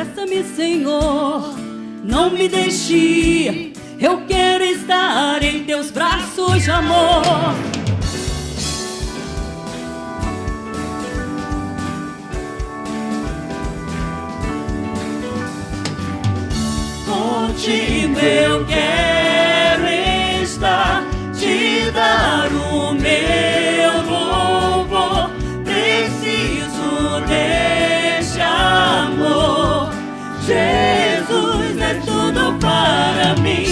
Abraça-me, Senhor, não me deixe. Eu quero estar em teus braços de amor. Contigo eu quero estar, te dar o meu louvor. Preciso deste amor. Jesus é tudo para mim.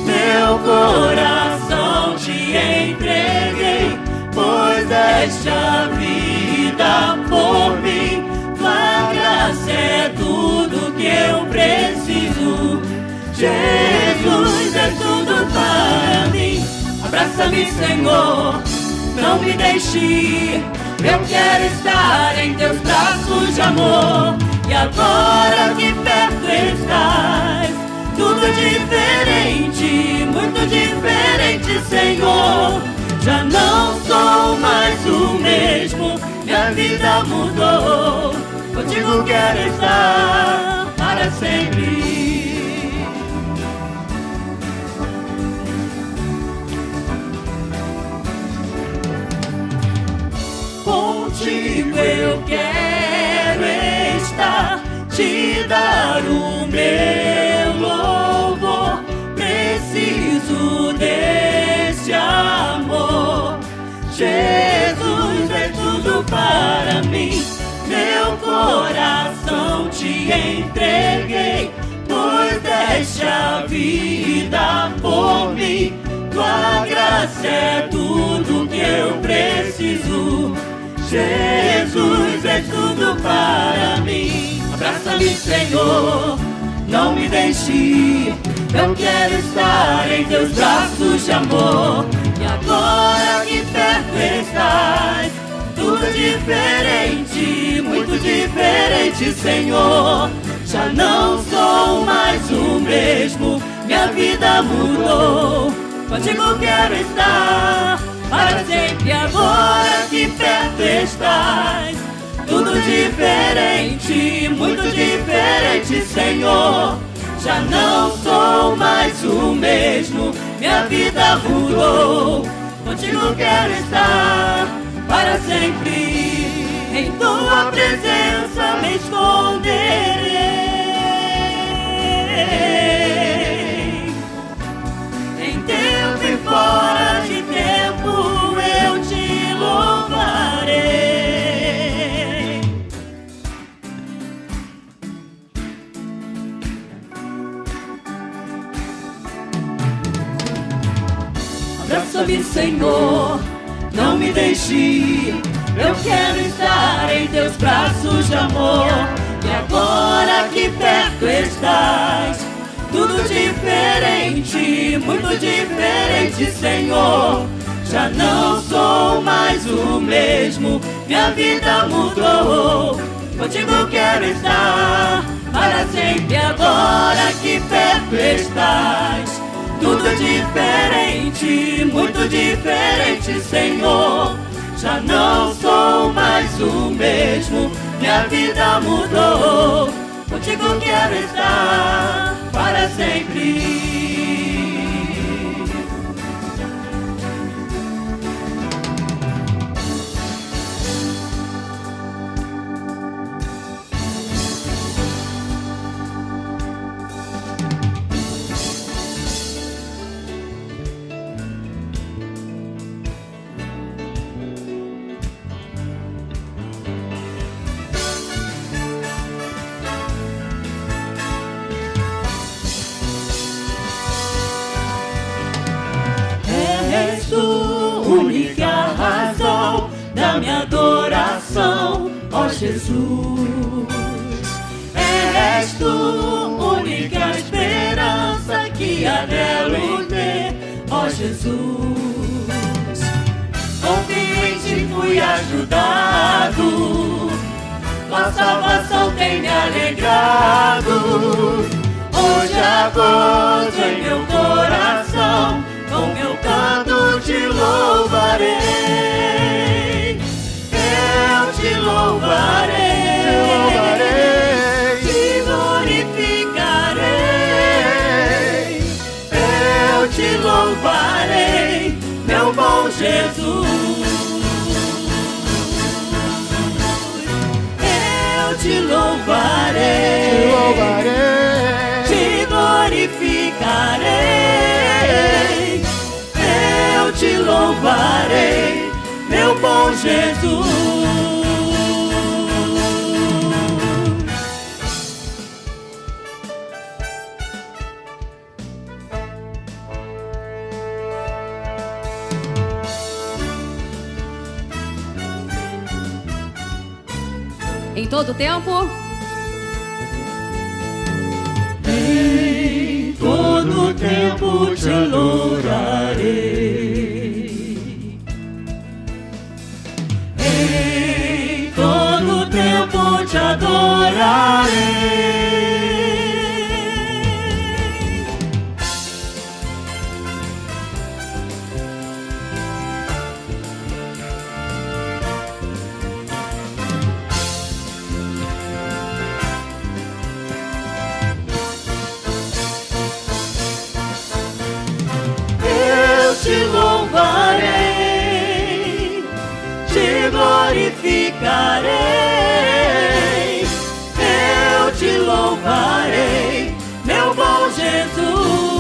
Meu coração te entreguei, pois deste a vida por mim. Tua graça é tudo que eu preciso. Jesus é tudo para mim. Abraça-me, Senhor, não me deixe. Eu quero estar em teus braços de amor. E agora que perto estás, tudo diferente, muito diferente, Senhor. Já não sou mais o mesmo, minha vida mudou. Contigo quero estar para sempre. Contigo eu quero estar, te dar o meu louvor. Preciso desse amor. Jesus é tudo para mim. Meu coração te entreguei, pois deste a vida por mim. Tua graça é tudo que eu preciso. Jesus é tudo para mim. Abraça-me, Senhor, não me deixe. Eu quero estar em teus braços de amor. E agora que perto estás, tudo diferente, muito diferente, Senhor. Já não sou mais o mesmo, minha vida mudou. Contigo quero estar para sempre. Agora que perto estás, tudo diferente, muito diferente, Senhor. Já não sou mais o mesmo, minha vida mudou. Contigo quero estar para sempre. Em tua presença me esconderei. Em tempo e fora de tempo eu te louvarei. Abraça-me, Senhor, não me deixe. Eu quero estar em teus braços de amor. E agora que perto estás, tudo diferente, muito diferente, Senhor. Já não sou mais o mesmo, minha vida mudou. Contigo quero estar para sempre. Agora que perto estás, tudo diferente, muito diferente, Senhor. Já não sou mais o mesmo, minha vida mudou. Contigo quero estar para sempre. Única razão da minha adoração, ó Jesus. És tu, única esperança que anelo ter, ó Jesus. Confio em ti, fui ajudado, tua salvação tem me alegrado. Hoje há gozo em meu coração, com meu canto te louvarei. Eu te louvarei, te glorificarei. te louvarei, te glorificarei, eu te louvarei, meu bom Jesus. Em todo tempo, em todo tempo te louvarei, em todo tempo te adorarei. Te louvarei, te glorificarei, eu te louvarei, meu bom Jesus.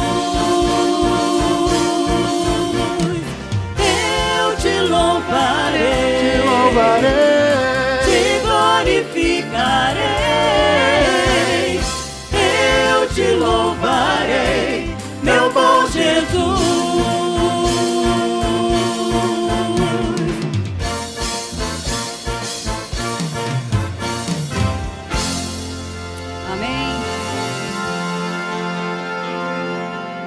Eu te louvarei, te glorificarei, eu te louvarei, meu bom Jesus. amém.